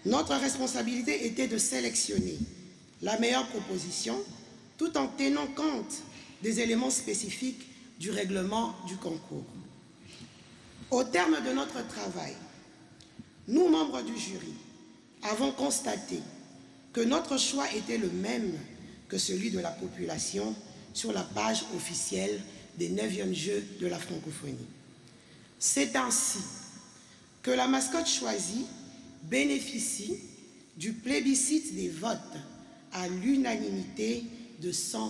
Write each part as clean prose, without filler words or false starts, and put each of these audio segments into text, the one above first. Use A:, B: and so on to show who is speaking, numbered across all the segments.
A: Notre responsabilité était de sélectionner la meilleure proposition tout en tenant compte des éléments spécifiques du règlement du concours. Au terme de notre travail, nous, membres du jury, avons constaté que notre choix était le même que celui de la population sur la page officielle des 9e Jeux de la francophonie. C'est ainsi que la mascotte choisie bénéficie du plébiscite des votes à l'unanimité de 100%.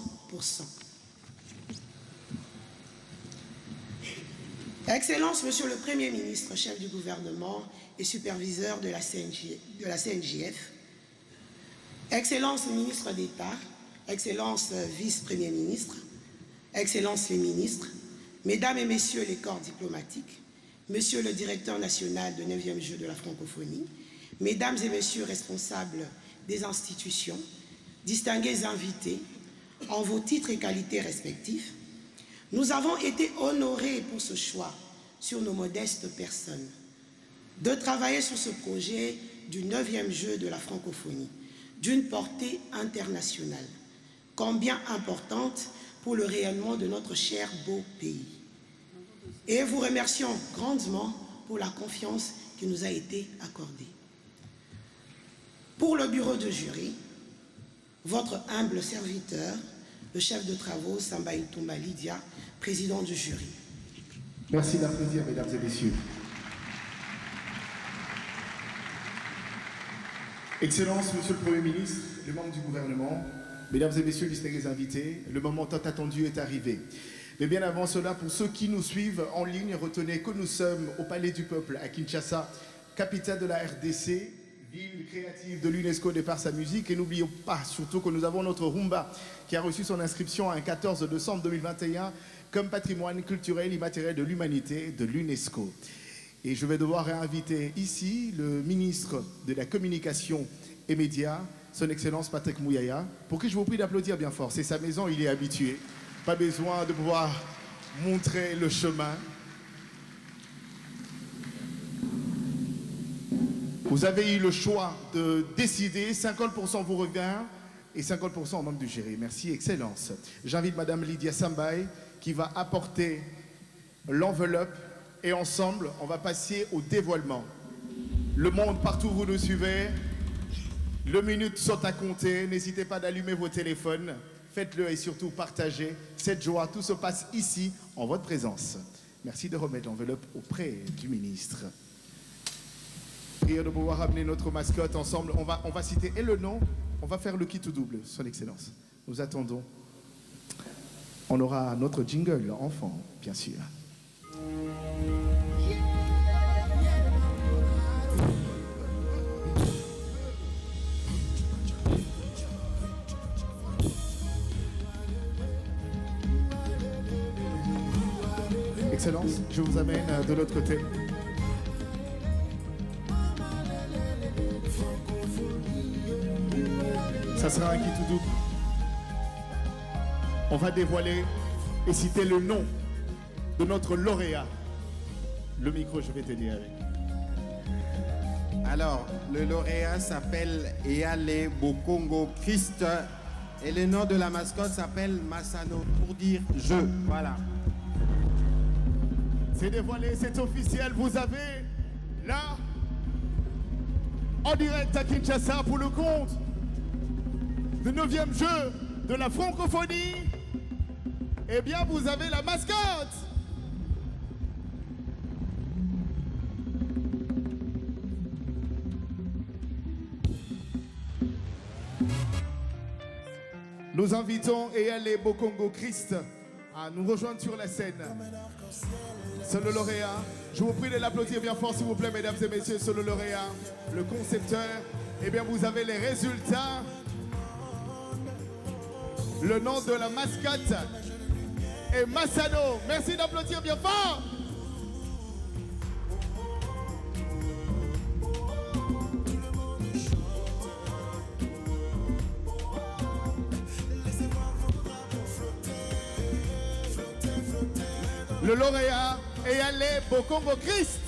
A: Excellence, Monsieur le Premier ministre, chef du gouvernement et superviseur de la CNJF, Excellence le ministre d'État, Excellence vice-premier ministre, Excellences les ministres, Mesdames et Messieurs les corps diplomatiques, Monsieur le directeur national de 9e Jeux de la francophonie, Mesdames et Messieurs responsables des institutions, distingués invités, en vos titres et qualités respectifs, nous avons été honorés pour ce choix sur nos modestes personnes, de travailler sur ce projet du 9e Jeu de la francophonie, d'une portée internationale, combien importante pour le rayonnement de notre cher beau pays. Et vous remercions grandement pour la confiance qui nous a été accordée. Pour le bureau de jury, votre humble serviteur, le chef de travaux Samba Ntoumba Lydia, président du jury.
B: Merci d'applaudir, mesdames et messieurs. Excellences, Monsieur le Premier ministre, les membres du gouvernement, mesdames et messieurs, distingués invités, le moment tant attendu est arrivé. Mais bien avant cela, pour ceux qui nous suivent en ligne, retenez que nous sommes au Palais du Peuple à Kinshasa, capitale de la RDC, ville créative de l'UNESCO de par sa musique. Et n'oublions pas surtout que nous avons notre rumba qui a reçu son inscription un 14 décembre 2021 comme patrimoine culturel immatériel de l'humanité de l'UNESCO. Et je vais devoir réinviter ici le ministre de la Communication et Médias, son Excellence Patrick Mouyaya, pour qui je vous prie d'applaudir bien fort. C'est sa maison, il est habitué. Pas besoin de pouvoir montrer le chemin. Vous avez eu le choix de décider, 50% vous revient et 50% aux membres du jury. Merci, Excellence. J'invite Madame Lydia Sambaï qui va apporter l'enveloppe et ensemble, on va passer au dévoilement. Le monde, partout où vous nous suivez, le minute sont à compter. N'hésitez pas d'allumer vos téléphones. Faites-le et surtout partagez cette joie. Tout se passe ici, en votre présence. Merci de remettre l'enveloppe auprès du ministre. Prière de pouvoir amener notre mascotte ensemble. On va citer et le nom. On va faire le kit ou double, son Excellence. Nous attendons. On aura notre jingle enfant, bien sûr. Excellence, je vous amène de l'autre côté. Ça sera un kit ou double. On va dévoiler et citer le nom de notre lauréat. Le micro, je vais t'aider avec.
C: Alors, le lauréat s'appelle Eyale Bokongo Christ et le nom de la mascotte s'appelle Masano pour dire je. Voilà.
B: C'est dévoilé, c'est officiel. Vous avez là, en direct à Kinshasa pour le compte du 9e jeu de la francophonie. Eh bien, vous avez la mascotte. Nous invitons Eyale Bokongo Christ à nous rejoindre sur la scène. C'est le lauréat. Je vous prie de l'applaudir bien fort, s'il vous plaît, mesdames et messieurs. C'est le lauréat, le concepteur. Eh bien, vous avez les résultats. Le nom de la mascotte est Masano. Merci d'applaudir bien fort. Le lauréat Eyale Bokongo Christ.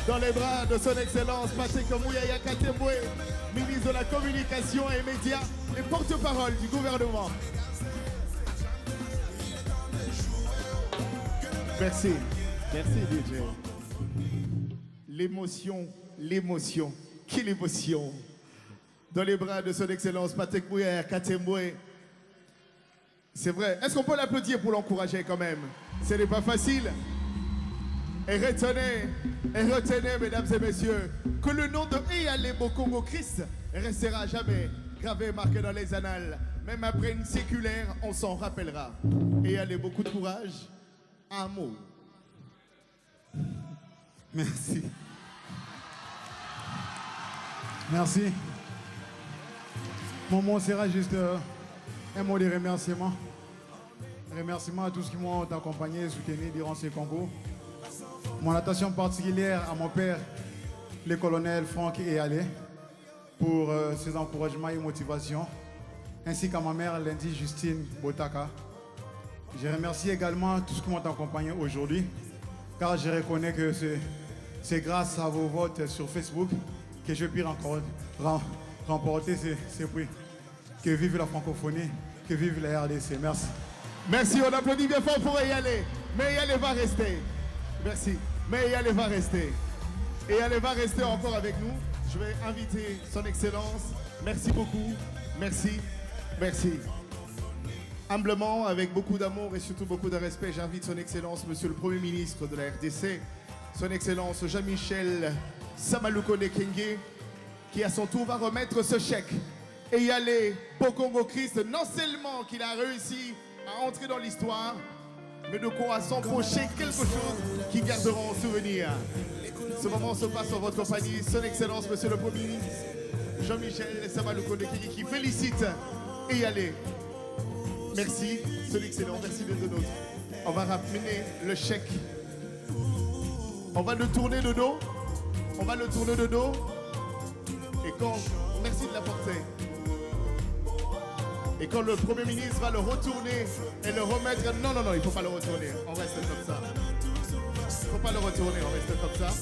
B: dans les bras de son Excellence Patrick Mouyaya Katembwe, ministre de la Communication et Médias et porte-parole du gouvernement. Merci. Merci DJ. L'émotion, l'émotion. Quelle émotion. Dans les bras de son Excellence Patrick Mouyaya Katembwe. C'est vrai. Est-ce qu'on peut l'applaudir pour l'encourager quand même? Ce n'est pas facile. Et retenez, mesdames et messieurs, que le nom de Eyalé Bokongo Christ restera à jamais gravé, marqué dans les annales. Même après une séculaire, on s'en rappellera. Eyalé, beaucoup de courage. Un mot.
D: Merci. Merci. Mon mot sera juste un mot de remerciement. Remerciement à tous qui m'ont accompagné et soutenu durant ces concours. Mon attention particulière à mon père, le colonel Franck Eyalé, pour ses encouragements et motivations, ainsi qu'à ma mère, Lindy Justine Botaka. Je remercie également tous qui m'ont accompagné aujourd'hui, car je reconnais que c'est grâce à vos votes sur Facebook que je puis encore remporter ces prix. Que vive la francophonie, que vive la RDC. Merci.
B: Merci, on applaudit bien fort pour Eyalé. Mais Eyalé va rester. Merci. Mais Eyalé va rester. Eyalé va rester encore avec nous. Je vais inviter son Excellence. Merci beaucoup. Merci. Merci. Humblement, avec beaucoup d'amour et surtout beaucoup de respect, j'invite son Excellence, Monsieur le Premier ministre de la RDC, son Excellence Jean-Michel Samaluko Nekenge, qui à son tour va remettre ce chèque. Eyalé Bokongo Christ, non seulement qu'il a réussi à entrer dans l'histoire, mais de quoi s'empocher quelque chose qui garderont en souvenir. Ce moment se passe en votre compagnie, son Excellence, Monsieur le Premier ministre Jean-Michel Samaluko Nekenge, qui félicite Eyalé. Merci, son Excellent, merci d'être de nôtres. On va ramener le chèque. On va le tourner de dos. On va le tourner de dos. Et quand, merci de l'apporter. Et quand le Premier ministre va le retourner et le remettre, non, il ne faut pas le retourner. On reste comme ça. Il ne faut pas le retourner, on reste comme ça.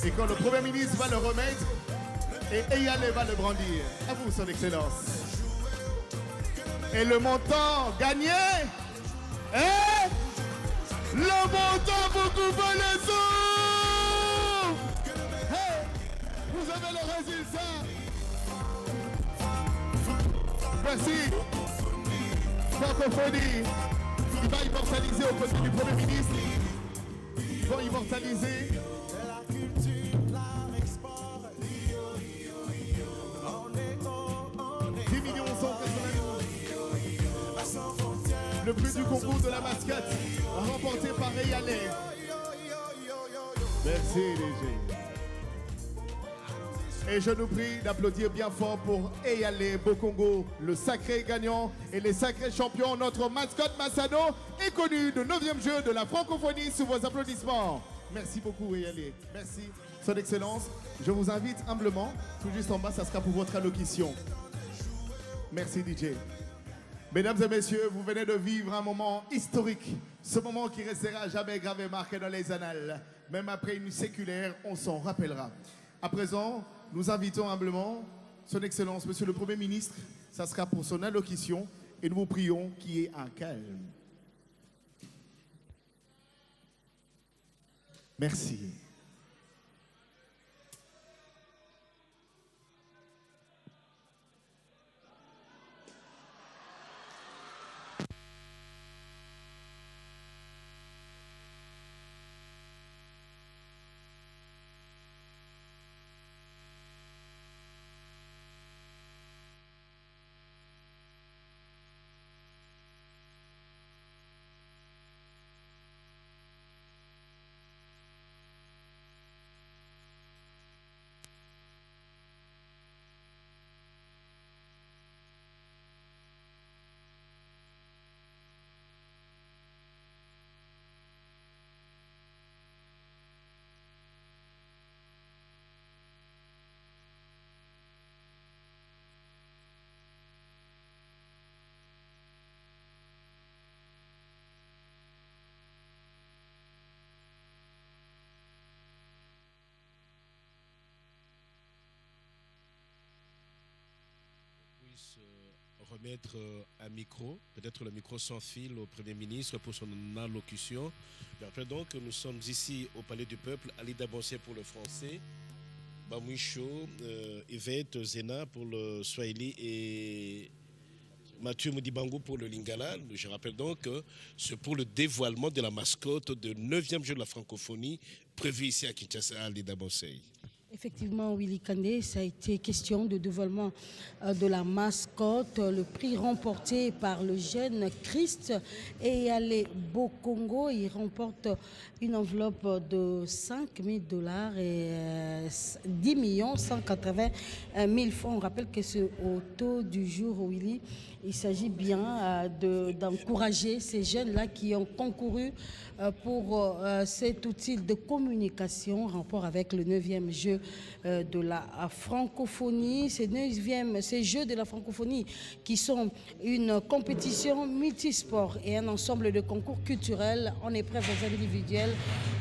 B: Et quand le Premier ministre va le remettre, et Eyalé va le brandir. À vous, son Excellence. Et le montant gagné est le montant vous coupez les sous. Hey, vous avez le résultat. Merci. Francophonie, il va immortaliser au côté du Premier ministre. Ils vont immortaliser. Le prix du concours de la mascotte remporté par Eyalé. Merci DG. Et je nous prie d'applaudir bien fort pour Eyalé Bokongo, le sacré gagnant et les sacrés champions. Notre mascotte Massano est connu de 9e jeu de la francophonie sous vos applaudissements. Merci beaucoup Eyalé. Merci, son Excellence. Je vous invite humblement, tout juste en bas, ça sera pour votre allocution. Merci DJ. Mesdames et messieurs, vous venez de vivre un moment historique. Ce moment qui restera jamais gravé, marqué dans les annales. Même après une séculaire, on s'en rappellera. À présent, nous invitons humblement son Excellence, Monsieur le Premier ministre. Ça sera pour son allocution et nous vous prions qu'il y ait un calme. Merci.
E: remettre un micro, peut-être le micro sans fil au Premier ministre pour son allocution. Je rappelle donc que nous sommes ici au Palais du Peuple, Alida Bonsey pour le français, Bamouicho, Yvette Zena pour le Swahili et Mathieu Modibango pour le Lingala. Je rappelle donc que c'est pour le dévoilement de la mascotte du 9e jeu de la francophonie prévu ici à Kinshasa, à Alida Bonsey.
F: Effectivement, Willy Kandé, ça a été question de dévoilement de la mascotte, le prix remporté par le jeune Christ et Yale Bokongo. Il remporte une enveloppe de $5 000 et 10 180 000 francs. On rappelle que c'est au taux du jour, Willy. Il s'agit bien d'encourager ces jeunes-là qui ont concouru pour cet outil de communication en rapport avec le 9e jeu de la francophonie. Ces jeux de la francophonie qui sont une compétition multisport et un ensemble de concours culturels en épreuves individuelles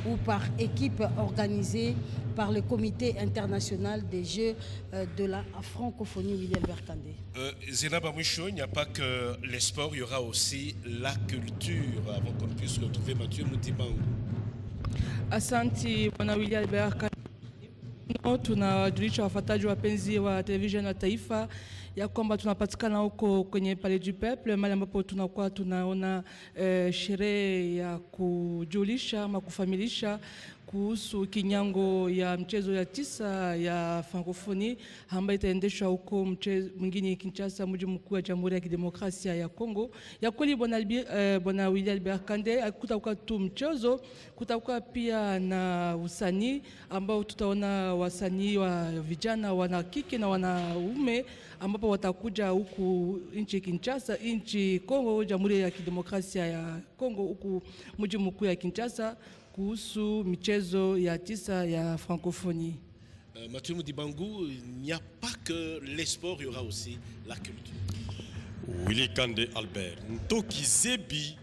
F: ou par équipe organisée par le Comité international des Jeux de la francophonie, William Berkandé.
E: Zena Bamouicho, il n'y a pas que les sports, il y aura aussi la culture, avant qu'on puisse retrouver Mathieu Mutibango.
G: Asante Bwana William Berkandé. Tunawajulisha wafuataji wapenzi wa televisheni ya taifa ya kwamba tunapatikana huko kwenye Palais du Peuple, mahali ambapo tunakuwa tunaona sherehe ya kujulisha ama kufamilisha kuhusu kinyango ya mchezo ya 9 ya francophonie ambayo itaendeshwa huko mwingine Kinshasa, mji mkuu wa Jamhuri ya Kidemokrasia ya Kongo. Ya kweli Bwana William Berkandé, kutakuwa tu mchezo, kutakuwa pia na usanii ambao tutaona wasanii wa vijana, wanakike na wanaume ambapo watakuja huku nchi Kinshasa, nchi Kongo, Jamhuri ya Kidemokrasia ya Kongo, huku mji mkuu ya Kinshasa kuhusu michezo ya 9 ya francophonie.
E: Mathieu Modibango, il n'y a pas que les sports, il y aura aussi la culture.
H: Willy Kandé Albert, Ntoki Zebi,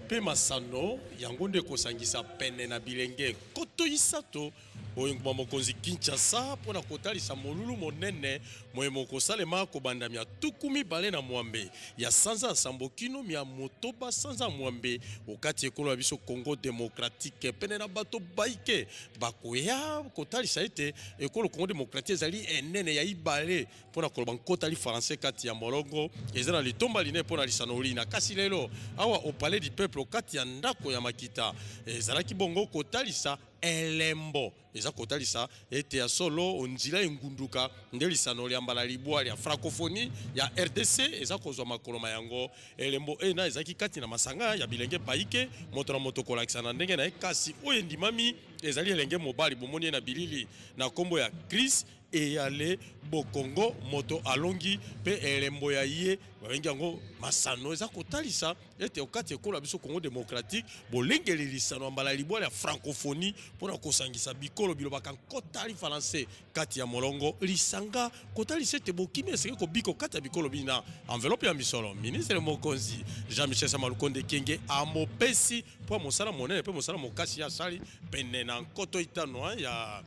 H: pe masano, yangonde kosangisa pene na bilenge, koto isato, oyunguma mokonzi Kinshasa, pona kotalisa molulu monene, moye mokosale mako bandamia tukumi bale na mwambe, ya sanza sambokino mia motoba sanza mwambe, okati ekolo ya biso Congo démocratique, pene na bato baike, bakoya kotalisa ete, ekolo Congo démocratique zali enene ya ibale, pona koloban kotali français kati ya molongo, ezana litomba line pona lisanoli na kasi lelo, awa au Palais du Peuple, kati ya ndako ya makita, ezala kibongo kotalisa elembo eza kotalisa ete ya solo onzila engunduka ndelisano lya mbala libwa ya francophonie ya RDC eza kozwa makoloma yango elembo ena ezaki kati na masanga ya bilenge baike moto na moto kolakisa na ndenge na ekasi oyo ndimami ezali elenge mobali bomoni na bilili na kombo ya Chris Eyale Bokongo moto alongi pe elembo ya ye babengi yango masano eza kotalisa ete okati ekola biso Congo démocratique bolengeli lisano mbala libwa ya francophonie pona kosangisa bikolo bilobaka kotali français kati ya molongo lisanga kotalisa ete bokimi eseke kobiko kati ya bikolo bina enveloppe ya misolo ministre mokonzi Jean-Michel Samalukonde Kenge amopesi po mosala monene pe mosala mokasi ya sali pene na nkoto itano ya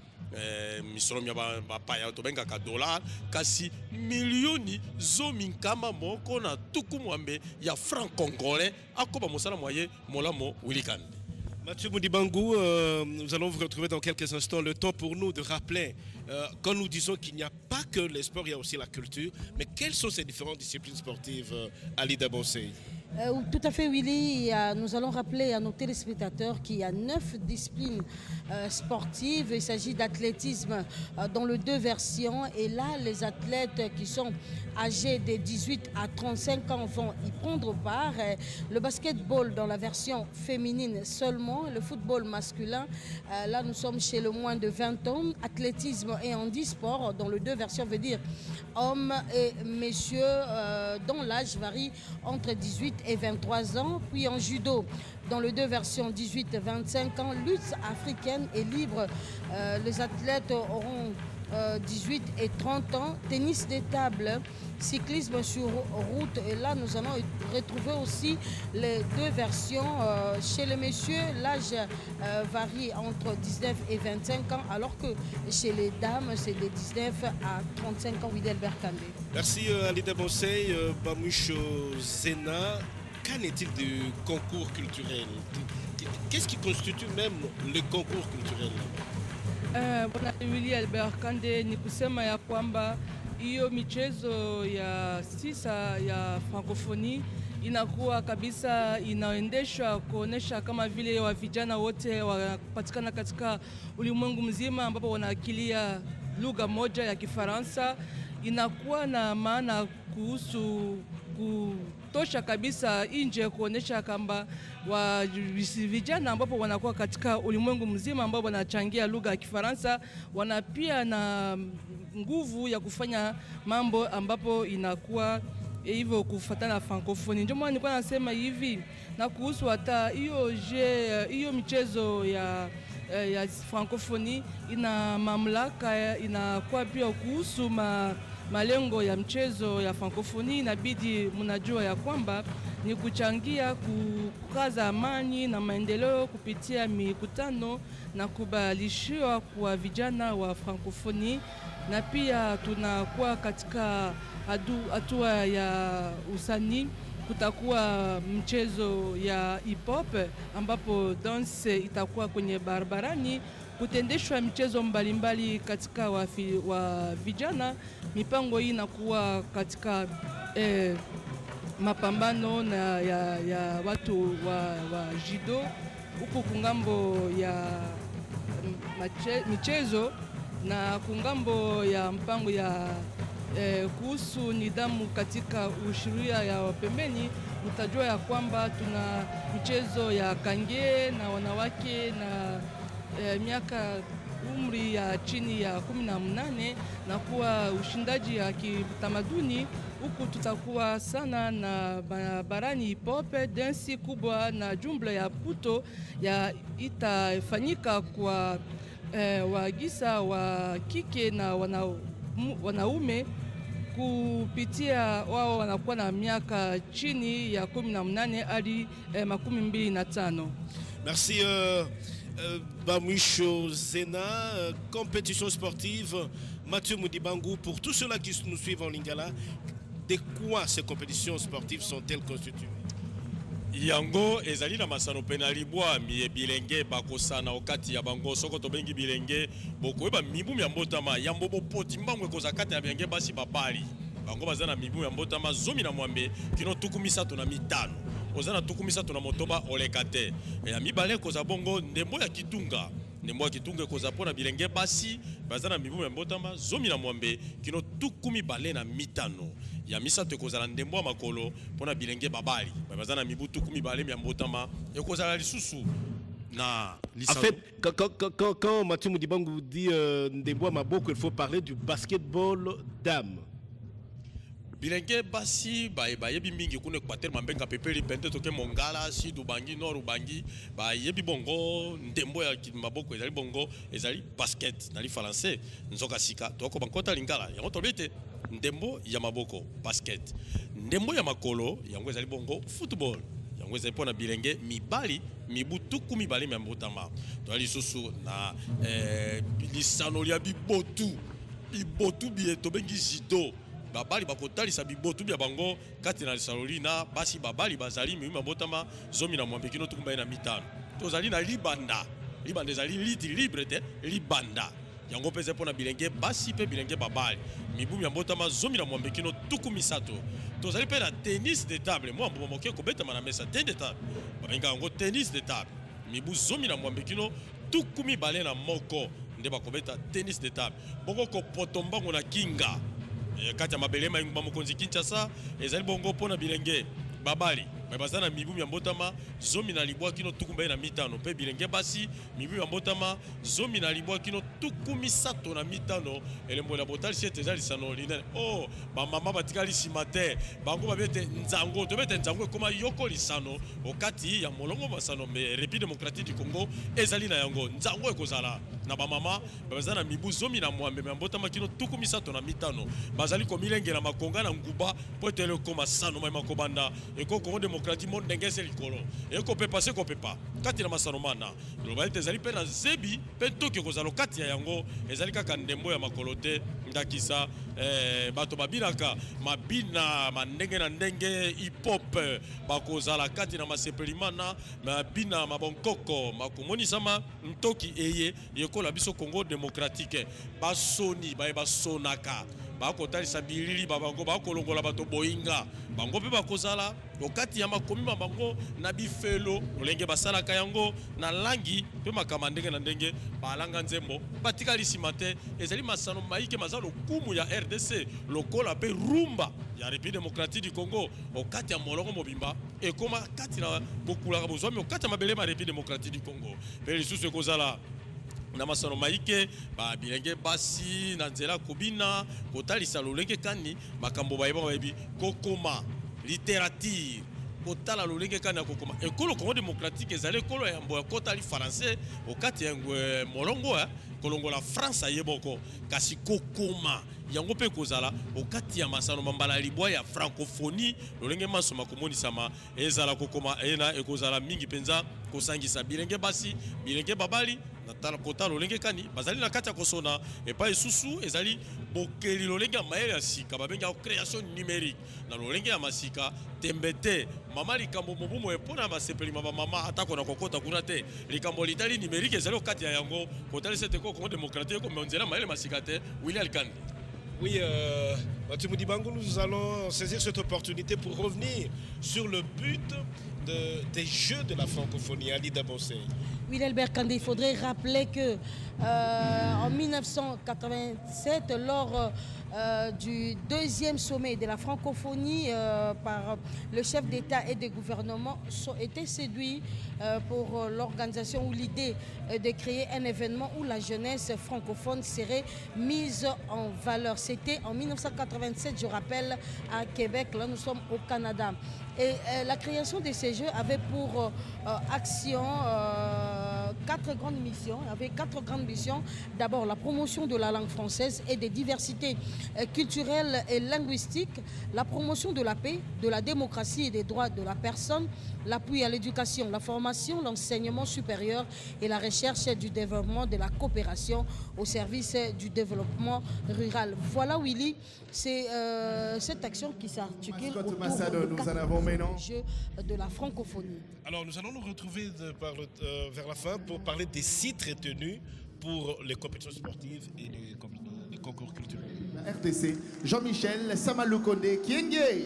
H: misolo ya bapaya tobengaka dollar kasi milioni zomi nkama moko na tuku mwambe ya franc congolais akoba mosala moye molamo Willy Kandé.
E: Mathieu Modibango, nous allons vous retrouver dans quelques instants. Le temps pour nous de rappeler, quand nous disons qu'il n'y a pas que les sports, il y a aussi la culture, mais quelles sont ces différentes disciplines sportives, Alida Bonsey?
F: Tout à fait, Willy. Nous allons rappeler à nos téléspectateurs qu'il y a 9 disciplines sportives. Il s'agit d'athlétisme dans les 2 versions. Et là, les athlètes qui sont âgés de 18 à 35 ans vont y prendre part. Le basketball dans la version féminine seulement. Le football masculin, là, nous sommes chez le moins de 20 ans. Athlétisme et handisport dans les 2 versions, veut dire hommes et messieurs, dont l'âge varie entre 18 et 23 ans, puis en judo dans les 2 versions 18 et 25 ans, lutte africaine et libre. Les athlètes auront 18 et 30 ans, tennis de table, cyclisme sur route. Et là, nous allons retrouver aussi les deux versions. Chez les messieurs, l'âge varie entre 19 et 25 ans, alors que chez les dames, c'est de 19 à 35 ans. Widelbert Kandé.
E: Merci Alida Bonsey, Bamoucho Zena. Qu'en est-il du concours culturel? Qu'est-ce qui constitue même le concours culturel?
G: Bwana Willy Albert Kande ni kusema ya kwamba hiyo michezo ya sisa ya francophonie inakuwa kabisa inaendeshwa kuonesha kama vile wa vijana wote wanapatikana katika ulimwengu mzima ambapo wanaakilia lugha moja ya Kifaransa. Inakuwa na maana kuhusu kutosha kabisa nje kuonesha kwamba vijana ambapo wanakuwa katika ulimwengu mzima ambao wanachangia lugha ya Kifaransa wana pia na nguvu ya kufanya mambo ambapo inakuwa hivyo kufuatana na francophonie. Ndio maana nilikuwa nasema hivi na kuhusu hata hiyo michezo ya francophonie ina mamlaka inakuwa pia kuhusu malengo ya mchezo ya francophonie. Inabidi mnajua ya kwamba ni kuchangia kukaza amani na maendeleo kupitia mikutano na kubalishiwa kwa vijana wa francophonie, na pia tunakuwa katika hatua ya usanii. Kutakuwa mchezo ya hip hop ambapo dance itakuwa kwenye barabarani, kutendeshwa michezo mbalimbali katika wa vijana. Mipango hii inakuwa katika mapambano na ya watu wa judo huku kungambo ya michezo na kungambo ya mpango ya kuhusu nidhamu katika ushiria ya pembeni. Utajua ya kwamba tuna michezo ya kange na wanawake na miaka umri ya chini ya 18 na kuwa ushindaji ya kitamaduni. Huku tutakuwa sana na barani hip hop, dansi kubwa na jumla ya puto ya itafanyika kwa wagisa wa kike na wanaume kupitia wao wanakuwa na miaka chini ya 18 hadi 25.
E: Merci Bamoucho Zena. Compétition sportive, Mathieu Moudibangu, pour tous ceux-là qui nous suivent en Lingala, de quoi ces compétitions sportives sont-elles constituées?
H: Yango ezali na masano penali bwa mi bilenge bakosana okati ya bango soko to bengi bilenge bokoyeba mibu ya mbotama yambo bopoti mbangwe kozakati ya bilenge basi babali bango bazana mibu ya mbotama zomi na mwambe kino tukumisa tuna mitano ozana tukumisa tuna motoba olekate ya mibale koza bongo ndembo ya kitunga koza pona bilenge basi bazana mibu ya mbotama zomi na mwambe kino tukumi bale na mitano ya misato ekozala ndembo makolo pona bilenge babali bazana mibu tukumi bale ya mbotama ekozala lisusu na
E: lisano. En fait, quand Mathieu Moudibangu dit ndembo maboko, il faut parler du basketball dame.
H: Bilenge basi yebi mingi kune kwater mambenga pepeli pente toke mongala si dubangi nord ubangi yebi bongo ndembo ya maboko ezali bongo ezali basket nali français nzoka sika toko bankota lingala yango tobete ndembo ya maboko basket, ndembo ya makolo yango ezali bongo football yango ezali pona bilenge mibali mibutuku mibali ya mbotama to lisusu na lisano lia bibotu biye tobengi judo babali bakotalisa bibotu bya bango kati na saloli na basi babali bazali mima botama zomi na mwambe kino tukumba na mitano tozali na libanda ezali liti libre te libanda yango peze pona bilenge basi pe bilenge babali mibu ya botama zomi na mwambe kino tukumisato tozali pe na tennis de table moi mbo moke ko beta na mesa tennis de table babenga yango tennis de table mibu zomi na mwambe kino tukumi bale na moko nde bakobeta tennis de table bongo ko potombango na kinga kati ya mabelema yungba mokonzi Kinshasa ezali bongo pona bilenge babali bazana mibu ya mbotama zomi na libwa kino tukumba na mitano pe bilenge basi mibu ya mbotama zomi na libwa kino tukumi sato na mitano elembo la botali chez tezali sano lina oh ba mama batikali simate bango babete nzango to bete nzango koma yoko lisano okati ya molongo basano me République démocratique du Congo ezali na yango nzango ekozala na ba mama bazana mibu zomi na mwambe ya mbotama kino tukumi sato na mitano bazali komilengela makonga na nguba po tele koma sano mai makobanda eko Congo démocratique monde ndengese likolo eko pe passer ko pepa kati na masano mana global tezali pe na zebi pe toki kozalo kati ya yango ezali kaka ndembo ya makolote ndakisa bato babinaka mabina mandenge na ndenge hip hop bakozala kati na masepelimana mabina mabonkoko makomoni sama ntoki eye yekola biso Congo démocratique basoni basonaka bakotalisa bilili babango bakolongola bato boinga bango pe bakozala okati ya makomi bango na bifelo olenge basalaka yango na langi pe makama ndenge na ndenge balanga nzembo batikali simate ezali masano maike mazalo kumu ya RDC lokola pe rumba ya République démocratique du Congo okati ya molongo mobimba ekoma kati na bokula bozwami okati ya mabele ma République démocratique du Congo pe lisusu ekozala na masano maike ba bilenge basi na nzela kobina kotalisa lolenge kani makambo bayeba bayebi kokoma littérature kotala lolenge kani kokoma ekolo Congo démocratique ezali ekolo ya mbo kotali français okati ya molongo kolongola France ayeboko kasi kokoma yango pe kozala okati ya masano mambala libwa ya francophonie lolenge maso makomoni sama ezala kokoma ena ekozala mingi penza kosangisa bilenge basi bilenge babali natala kota lolenge kani bazali na kati ya kosona epa esusu ezali bokeli lolenge ya mayele ya sika babenga création numérique na lolenge ya masika tembete mama likambo mobumo epona masepelima ba mama atako na kokota kuna te likambo litali numérique ezali okati ya yango kotali sete ko Congo démocratique ko monzela mayele masika te William Kande.
E: Oui, Mathieu Moudibango, nous allons saisir cette opportunité pour revenir sur le but des Jeux de la francophonie à l'Ida Bonsé.
F: Oui, Albert Kandé, il faudrait rappeler que en 1987, lors du deuxième sommet de la francophonie par le chef d'État et de gouvernement, ont été séduits pour l'organisation ou l'idée de créer un événement où la jeunesse francophone serait mise en valeur. C'était en 1987, je rappelle, à Québec. Là, nous sommes au Canada. Et la création de ces Jeux avait pour action quatre grandes missions. Il y avait quatre grandes missions. D'abord, la promotion de la langue française et des diversités culturelles et linguistiques, la promotion de la paix, de la démocratie et des droits de la personne, l'appui à l'éducation, la formation, l'enseignement supérieur et la recherche du développement de la coopération au service du développement rural. Voilà, Willy, c'est cette action qui s'articule autour du jeu de la francophonie.
E: Alors, nous allons nous retrouver vers la fin pour parler des sites retenus pour les compétitions sportives et les concours culturels.
B: La RTC, Jean-Michel Samaloukonde Kienge.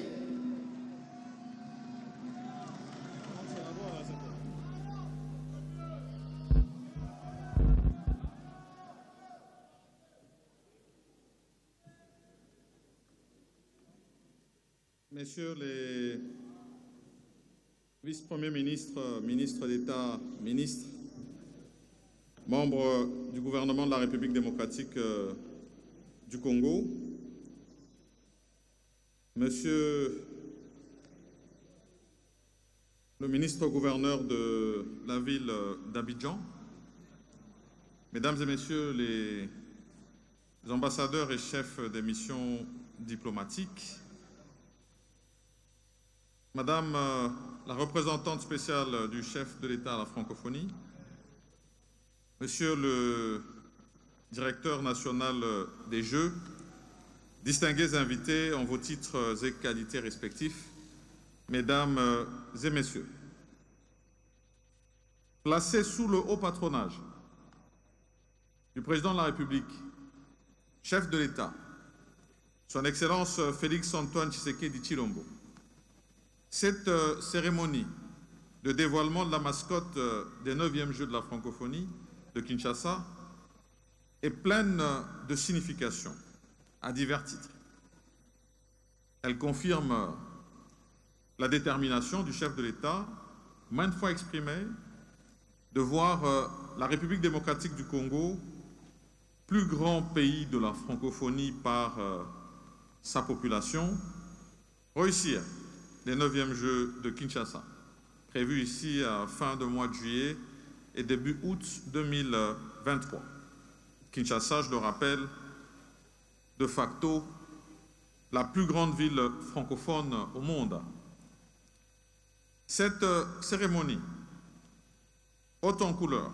I: Messieurs les vice-premiers ministres, ministres d'État, ministres, membres du gouvernement de la République démocratique du Congo, Monsieur le ministre-gouverneur de la ville d'Abidjan, Mesdames et Messieurs les ambassadeurs et chefs des missions diplomatiques, Madame la représentante spéciale du chef de l'État à la francophonie, Monsieur le directeur national des Jeux, distingués invités en vos titres et qualités respectifs, Mesdames et Messieurs, placés sous le haut patronage du Président de la République, chef de l'État, Son Excellence Félix-Antoine Tshisekedi Tshilombo, cette cérémonie de dévoilement de la mascotte des 9e Jeux de la francophonie de Kinshasa est pleine de signification à divers titres. Elle confirme la détermination du chef de l'État, maintes fois exprimée, de voir la République démocratique du Congo, plus grand pays de la francophonie par sa population, réussir les 9e Jeux de Kinshasa, prévus ici à fin de mois de juillet et début août 2023. Kinshasa, je le rappelle, de facto, la plus grande ville francophone au monde. Cette cérémonie, haute en couleur,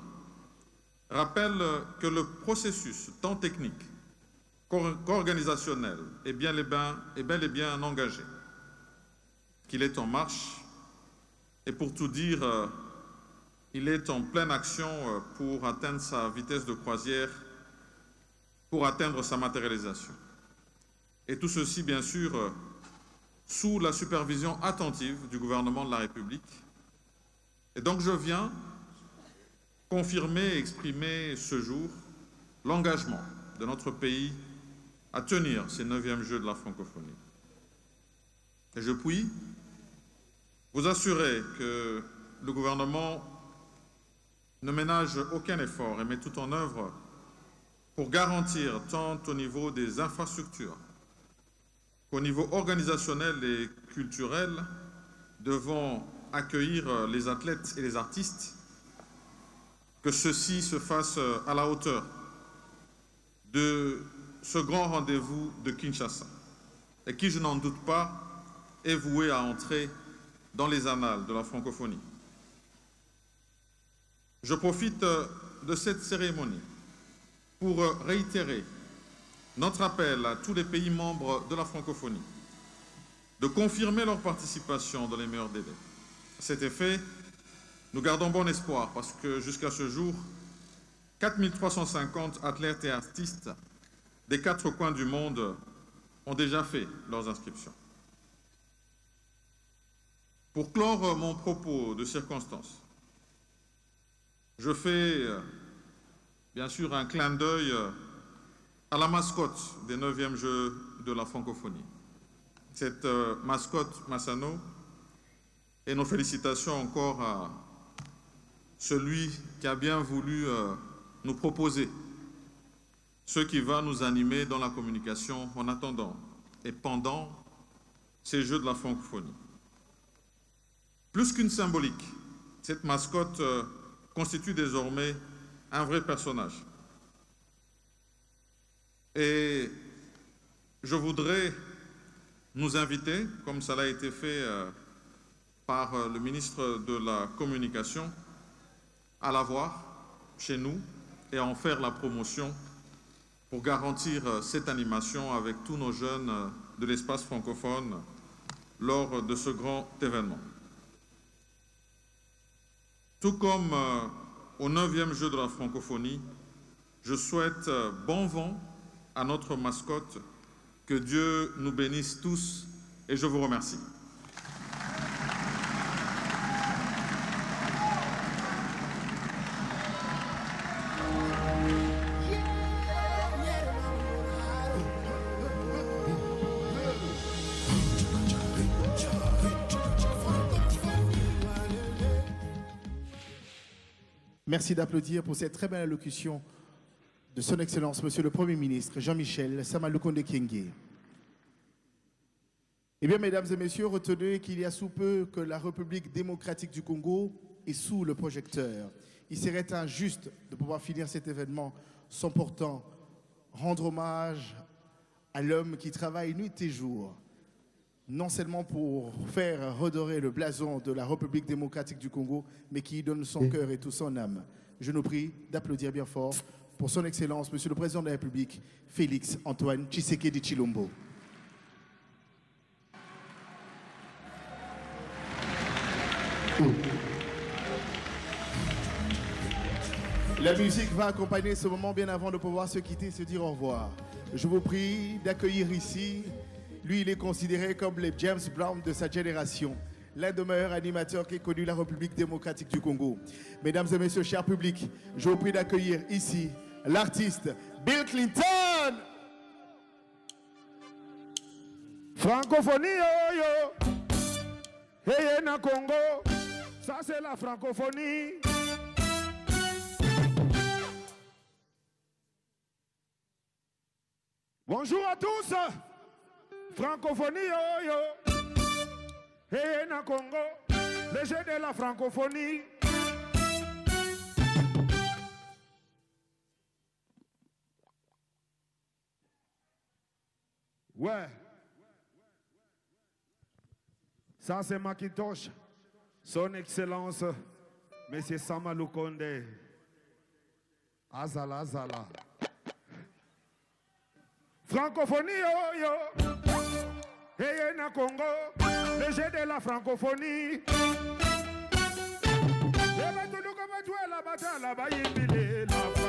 I: rappelle que le processus tant technique qu'organisationnel est bel et bien engagé, qu'il est en marche et pour tout dire, il est en pleine action pour atteindre sa vitesse de croisière, pour atteindre sa matérialisation. Et tout ceci, bien sûr, sous la supervision attentive du gouvernement de la République. Et donc je viens confirmer et exprimer ce jour l'engagement de notre pays à tenir ces 9e Jeux de la francophonie. Et je puis vous assurer que le gouvernement ne ménage aucun effort et met tout en œuvre pour garantir tant au niveau des infrastructures qu'au niveau organisationnel et culturel devant accueillir les athlètes et les artistes, que ceux-ci se fassent à la hauteur de ce grand rendez-vous de Kinshasa et qui, je n'en doute pas, est voué à entrer dans les annales de la francophonie. Je profite de cette cérémonie pour réitérer notre appel à tous les pays membres de la francophonie de confirmer leur participation dans les meilleurs délais. À cet effet, nous gardons bon espoir parce que jusqu'à ce jour, 4350 athlètes et artistes des 4 coins du monde ont déjà fait leurs inscriptions. Pour clore mon propos de circonstance, je fais bien sûr un clin d'œil à la mascotte des 9e Jeux de la francophonie. Cette mascotte Massano, et nos félicitations encore à celui qui a bien voulu nous proposer ce qui va nous animer dans la communication en attendant et pendant ces Jeux de la francophonie. Plus qu'une symbolique, cette mascotte constitue désormais un vrai personnage. Et je voudrais nous inviter, comme cela a été fait par le ministre de la Communication, à la voir chez nous et à en faire la promotion pour garantir cette animation avec tous nos jeunes de l'espace francophone lors de ce grand événement. Tout comme au 9e Jeu de la francophonie, je souhaite bon vent à notre mascotte, que Dieu nous bénisse tous et je vous remercie.
B: Merci d'applaudir pour cette très belle allocution de son Excellence, Monsieur le Premier ministre Jean-Michel Samalukonde Kyenge. Eh bien, mesdames et messieurs, retenez qu'il y a sous peu que la République démocratique du Congo est sous le projecteur. Il serait injuste de pouvoir finir cet événement sans pourtant rendre hommage à l'homme qui travaille nuit et jour, non seulement pour faire redorer le blason de la République démocratique du Congo, mais qui y donne son cœur et toute son âme. Je nous prie d'applaudir bien fort pour son Excellence, Monsieur le Président de la République, Félix Antoine Tshisekedi Tshilombo. La musique va accompagner ce moment bien avant de pouvoir se quitter et se dire au revoir. Je vous prie d'accueillir ici, lui il est considéré comme le James Brown de sa génération, l'un des meilleurs animateurs qui ait connu la République démocratique du Congo. Mesdames et messieurs, cher public, je vous prie d'accueillir ici l'artiste Bill Clinton.
J: Francophonie, yo yo. Hey, na Congo, ça c'est la francophonie. Bonjour à tous, francophonie, yo yo. Hey, na Congo, les jeux de la francophonie. Ouais. Ça c'est Macintosh, son excellence, Monsieur Samalou Condé. Azala, Azala. Francophonie, yo yo. Hey, na Congo, le jeu de la francophonie. Et tout le monde joue la bataille, la bataille, la francophonie.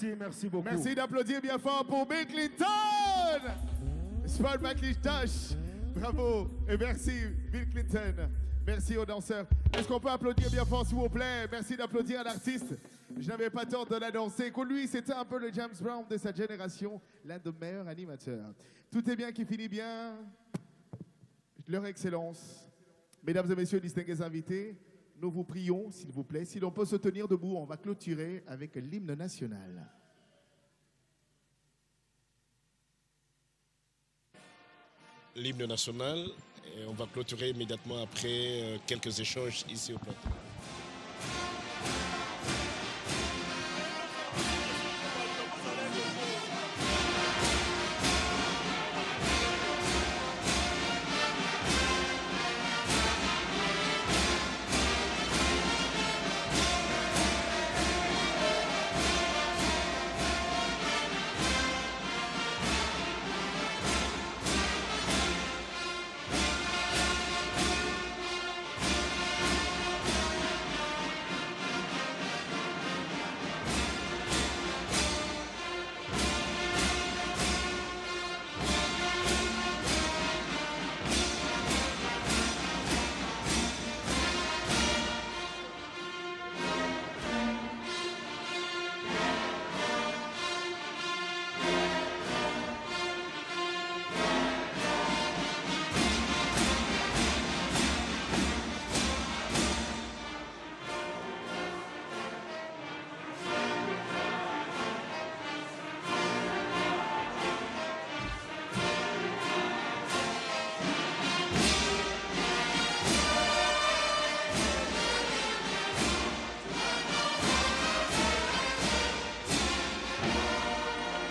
J: merci beaucoup.
B: Merci d'applaudir bien fort pour Bill Clinton. Sport McIntosh. Bravo et merci Bill Clinton. Merci aux danseurs. Est-ce qu'on peut applaudir bien fort, s'il vous plaît? Merci d'applaudir à l'artiste. Je n'avais pas tort de la danser. Que lui, c'était un peu le James Brown de sa génération, l'un des meilleurs animateurs. Tout est bien qui finit bien. Leur Excellence. Mesdames et messieurs, distingués invités, nous vous prions, s'il vous plaît, si l'on peut se tenir debout, on va clôturer avec l'hymne national.
E: L'hymne national, et on va clôturer immédiatement après quelques échanges ici au plateau.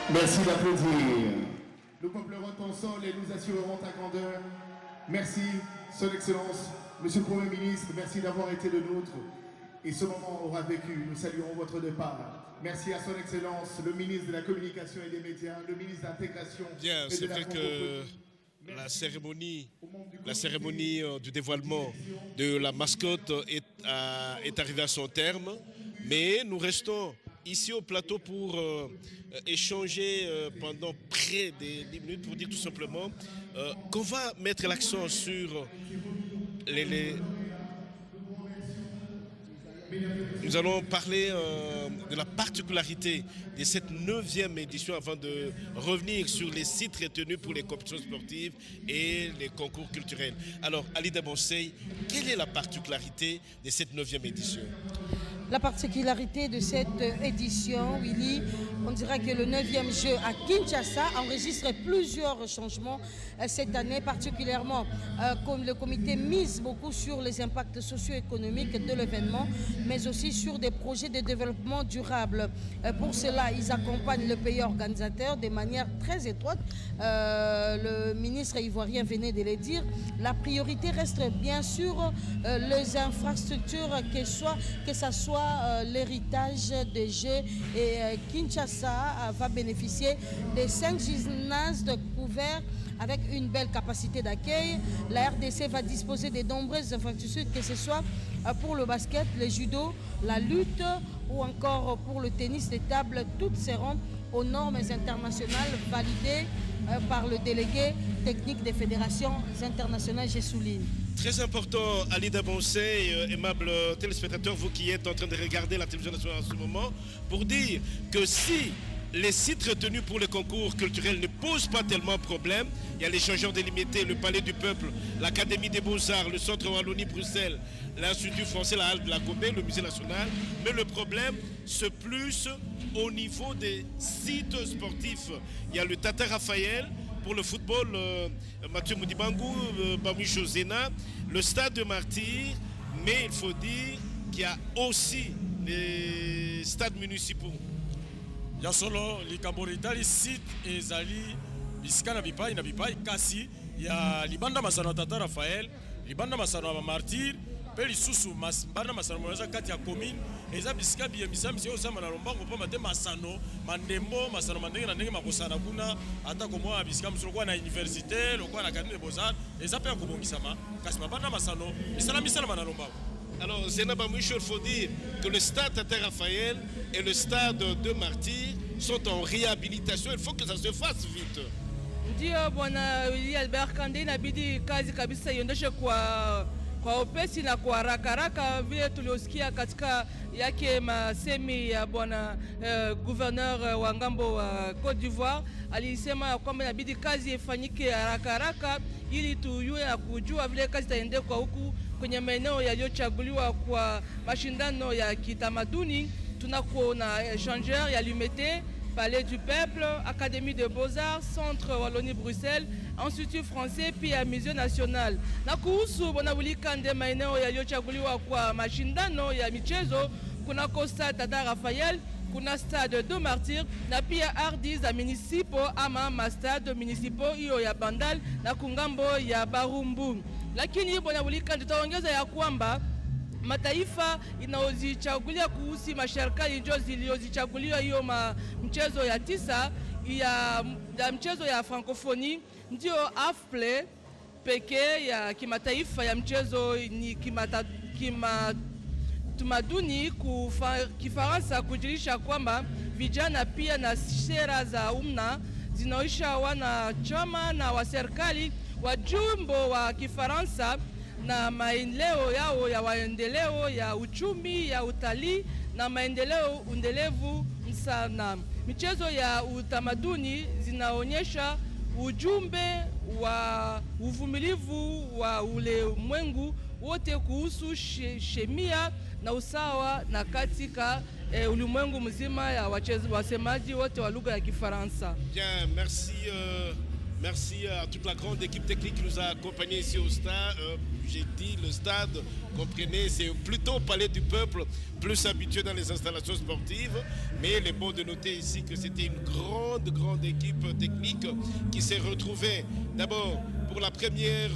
B: Merci d'applaudir. Nous peuplerons ensemble et nous assurerons ta grandeur. Merci, Son Excellence, Monsieur le Premier ministre, merci d'avoir été le nôtre. Et ce moment aura vécu. Nous saluons votre départ. Merci à Son Excellence, le ministre de la Communication et des Médias, le ministre de l'Intégration.
E: Bien, c'est vrai que la cérémonie du dévoilement de la mascotte est arrivée à son terme, mais nous restons ici au plateau pour échanger pendant près de 10 minutes pour dire tout simplement qu'on va mettre l'accent sur Nous allons parler de la particularité de cette 9e édition avant de revenir sur les sites retenus pour les compétitions sportives et les concours culturels. Alors, Alida Bonsey, quelle est la particularité de cette 9e édition?
F: La particularité de cette édition, Willy, on dirait que le 9e jeu à Kinshasa enregistre plusieurs changements cette année, particulièrement comme le comité mise beaucoup sur les impacts socio-économiques de l'événement, mais aussi sur des projets de développement durable. Pour cela, ils accompagnent le pays organisateur de manière très étroite. Le ministre ivoirien venait de le dire. La priorité reste bien sûr les infrastructures, que ce soit l'héritage des Jeux, et Kinshasa va bénéficier de 5 gymnases couverts avec une belle capacité d'accueil. La RDC va disposer de nombreuses infrastructures, que ce soit pour le basket, le judo, la lutte ou encore pour le tennis de table. Toutes seront aux normes internationales validées par le délégué technique des fédérations internationales, je souligne.
E: Très important, Alida Bonsey, aimable téléspectateur, vous qui êtes en train de regarder la télévision nationale en ce moment, pour dire que si les sites retenus pour les concours culturels ne posent pas tellement de problème, il y a l'échangeur délimité, le Palais du Peuple, l'Académie des Beaux-Arts, le Centre Wallonie-Bruxelles, l'Institut français, la Halle de la Cobé, le Musée national, mais le problème, c'est plus au niveau des sites sportifs. Il y a le Tata Raphaël, pour le football, Mathieu Moudibangou, Bamoucho Zena, le Stade de Martyrs, mais il faut dire qu'il y a aussi les stades municipaux.
H: Il y a solo les Camboritali site et Zali, Bisca na Bipai, Kassi, il y a Libanda Masano Tata Raphaël, Libanda Masano Martyr, Peli Susu, Banda Masano Monaza Katia commune, et Zabiska Biemisa, M. Osama Lomba, on peut mettre Masano, Mandembo, Masano Mandeng, Nanga Makosana Kuna, Atako Moa, Biska Msokwa na université, le quoi l'Académie des Beaux-Arts, et Zapia Kobongisama, Kasma Banda Masano, et Salamisala Manalomba.
E: Alors, Zena Bamoucho, il faut dire que le stade Tata Raphaël et le stade de Martyrs sont en réhabilitation. Il faut que ça se fasse vite.
G: Ndio bwana Willy Albert Kande inabidi kazi kabisa iondeshe kwa upesi na kwa haraka vile tuliosikia katika yake masemi ya bwana gouverneur wa ngambo wa Côte d'Ivoire. Alisema kwamba inabidi kazi ifanyike haraka ili tuyue na kujua vile kazi itaendea kwa huku kwenye maeneo yaliyochaguliwa kwa mashindano ya kitamaduni. Tunako na échangeur ya l'Humité, Palais du Peuple, Académie de Beaux-Arts, Centre Wallonie-Bruxelles, Institut Français, pia Musée National. Na kuhusu bwana Willy Kande maeneo yaliyochaguliwa kwa mashindano ya michezo, kuna Stade Tata Raphaël, kuna Stade de Martyrs, na pia ardhi za municipaux ama stade municipaux hiyo ya Bandal na kungambo ya Barumbu. Lakini bwana Willy Kande tutaongeza ya kwamba mataifa inaozichagulia kuhusi masharikali ndio ziliozichagulia hiyo mchezo ya 9 ya mchezo ya francophonie ndio AFPLE pekee ya kimataifa ya mchezo ni kimatamaduni Kifaransa kujulisha kwamba vijana pia na sera za umma zinaoisha wanachama na wa serikali wa jumbo wa Kifaransa na maendeleo yao ya maendeleo ya uchumi ya utalii na maendeleo endelevu sana. Michezo ya utamaduni zinaonyesha ujumbe wa uvumilivu wa ulimwengu wote kuhusu shemia na usawa na katika ulimwengu mzima ya wasemaji wote wa lugha ya Kifaransa.
E: Bien, merci. Merci à toute la grande équipe technique qui nous a accompagnés ici au stade. J'ai dit le stade, comprenez, c'est plutôt au Palais du Peuple, plus habitué dans les installations sportives. Mais il est bon de noter ici que c'était une grande équipe technique qui s'est retrouvée d'abord pour la première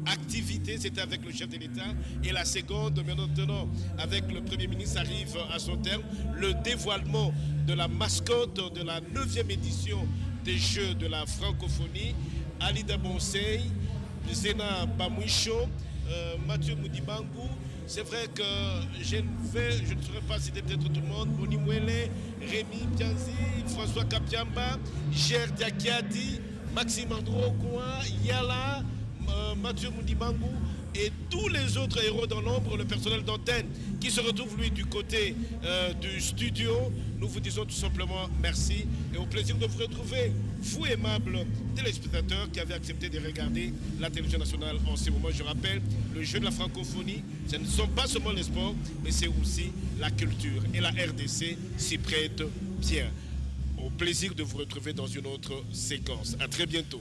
E: activité, c'était avec le chef de l'État, et la seconde, maintenant, avec le Premier ministre, arrive à son terme, le dévoilement de la mascotte de la 9e édition des Jeux de la francophonie, Alida Bonsey, Zena Bamoucho, Mathieu Moudibangou. C'est vrai que je ne saurais pas citer peut-être tout le monde, Boni Mwele, Rémi Pianzi, François Kapiamba, Ger Diakiadi, Maxime Androkoa, Yala, Mathieu Moudibangou et tous les autres héros dans l'ombre, le personnel d'antenne qui se retrouve lui du côté du studio. Nous vous disons tout simplement merci et au plaisir de vous retrouver, vous aimables téléspectateurs qui avez accepté de regarder la télévision nationale en ce moment. Je rappelle, le jeu de la francophonie, ce ne sont pas seulement les sports, mais c'est aussi la culture et la RDC s'y prête bien. Au plaisir de vous retrouver dans une autre séquence. À très bientôt.